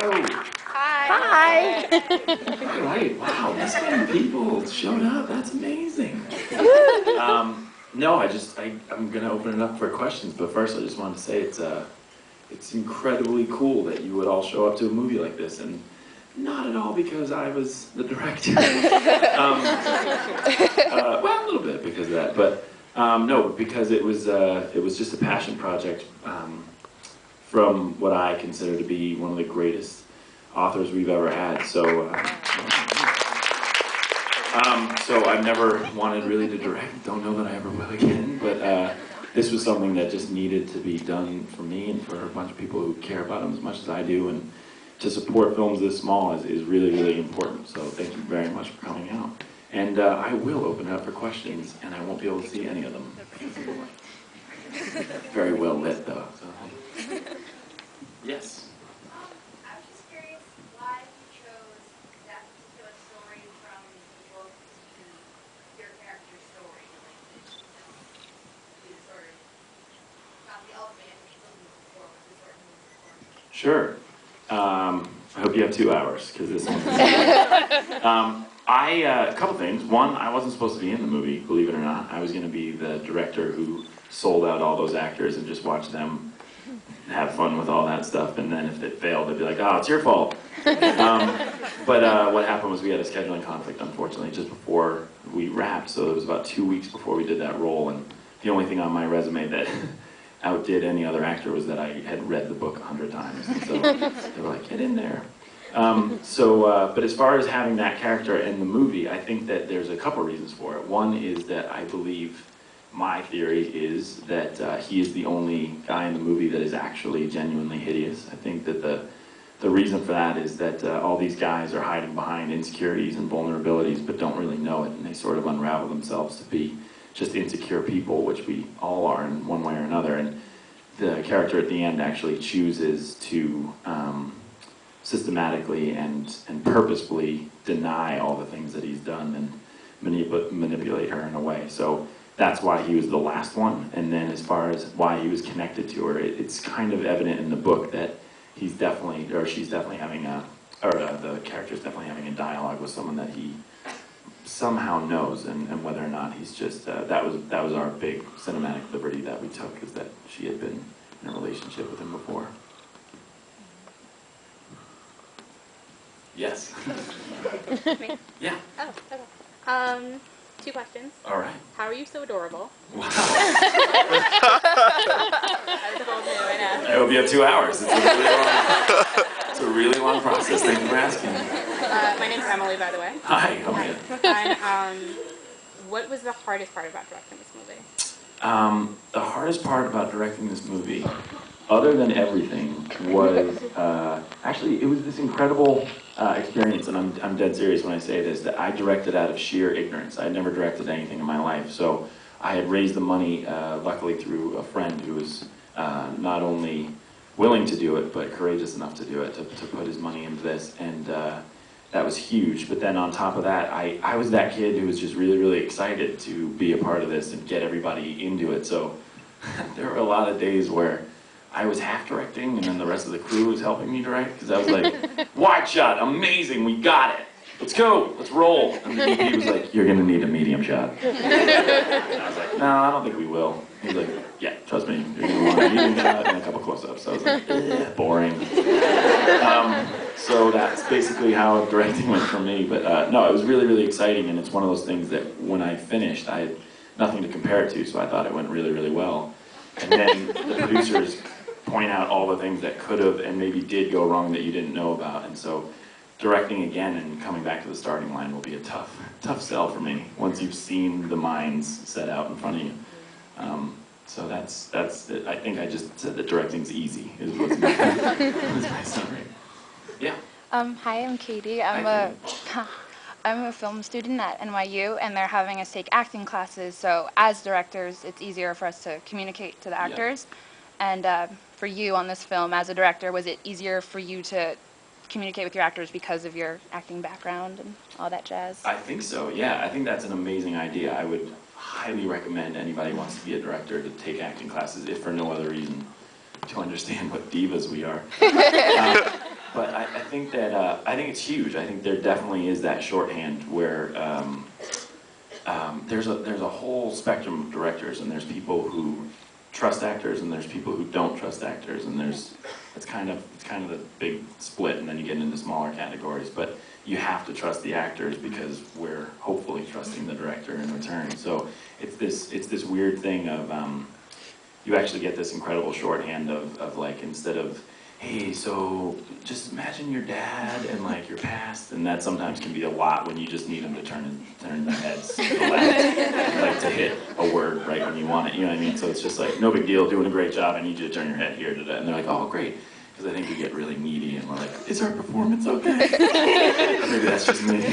Hello. Hi. All right. Wow, this many people showed up. That's amazing. No, I'm gonna open it up for questions, but first I just wanted to say it's incredibly cool that you would all show up to a movie like this, and not at all because I was the director. Well, a little bit because of that, but no, because it was just a passion project from what I consider to be one of the greatest authors we've ever had. So I've never wanted really to direct. Don't know that I ever will again, but this was something that just needed to be done for me and for a bunch of people who care about them as much as I do, and to support films this small is really, really important. So thank you very much for coming out. And I will open it up for questions, and I won't be able to see any of them. Very well lit, though. So. Yes? I was just curious why you chose that particular story from the book to your character's story. Like, you sort of not the ultimate before, but the sort of movie before. Sure. I hope you have 2 hours, because this one's a couple things. One, I wasn't supposed to be in the movie, believe it or not. I was going to be the director who sold out all those actors and just watch them have fun with all that stuff, and then if it failed, they'd be like, oh, it's your fault. But what happened was we had a scheduling conflict, unfortunately, just before we wrapped, so it was about 2 weeks before we did that role, and the only thing on my resume that outdid any other actor was that I had read the book 100 times, and so they were like, get in there. But as far as having that character in the movie, I think that there's a couple reasons for it. One is that I believe, my theory is that he is the only guy in the movie that is actually genuinely hideous. I think that the reason for that is that all these guys are hiding behind insecurities and vulnerabilities but don't really know it, and they sort of unravel themselves to be just insecure people, which we all are in one way or another. And the character at the end actually chooses to systematically and purposefully deny all the things that he's done and manipulate her in a way. So that's why he was the last one. And then as far as why he was connected to her, it's kind of evident in the book that he's definitely, or she's definitely having the character's definitely having a dialogue with someone that he somehow knows, and whether or not he's just, that was our big cinematic liberty that we took, is that she had been in a relationship with him before. Yes? Me? Yeah. Oh, okay. 2 questions. All right. How are you so adorable? Wow. I told you, I know. I hope you have 2 hours. It's a really long process. Thank you for asking. My name's Emily, by the way. Hi, how are you? And what was the hardest part about directing this movie? The hardest part about directing this movie, other than everything, was actually, it was this incredible experience, and I'm dead serious when I say this, that I directed out of sheer ignorance. I had never directed anything in my life, so I had raised the money, luckily through a friend who was not only willing to do it, but courageous enough to do it, to put his money into this, and that was huge. But then on top of that, I was that kid who was just really, really excited to be a part of this and get everybody into it, so there were a lot of days where I was half directing, and then the rest of the crew was helping me direct, because I was like, wide shot, amazing, we got it. Let's go, let's roll. And the DP was like, you're gonna need a medium shot. And I was like, no, I don't think we will. He was like, yeah, trust me, you're gonna want a medium shot and a couple close-ups. So I was like, boring. So that's basically how directing went for me. But no, it was really, really exciting, and it's one of those things that when I finished, I had nothing to compare it to, so I thought it went really, really well. And then the producers point out all the things that could have and maybe did go wrong that you didn't know about, and so directing again and coming back to the starting line will be a tough sell for me once you've seen the minds set out in front of you. So that's it. I think I just said that directing's easy, is what's my summary. Yeah. Hi, I'm Katie. I'm a film student at NYU, and they're having us take acting classes, so as directors, it's easier for us to communicate to the actors. And for you on this film, as a director, was it easier for you to communicate with your actors because of your acting background and all that jazz? I think so, yeah. I think that's an amazing idea. I would highly recommend anybody who wants to be a director to take acting classes, if for no other reason, to understand what divas we are. But I think that I think it's huge. I think there definitely is that shorthand where there's a whole spectrum of directors, and there's people who trust actors, and there's people who don't trust actors, and it's kind of the big split, and then you get into smaller categories. But you have to trust the actors because we're hopefully trusting the director in return. So it's this weird thing of you actually get this incredible shorthand of like, instead of, hey, so just imagine your dad and like your past, and that sometimes can be a lot when you just need them to turn their heads to the left, like to hit a word right when you want it, you know what I mean? So it's just like, no big deal, doing a great job, I need you to turn your head here to that, and they're like, oh, great, because I think we get really needy, and we're like, is our performance okay? Maybe that's just me.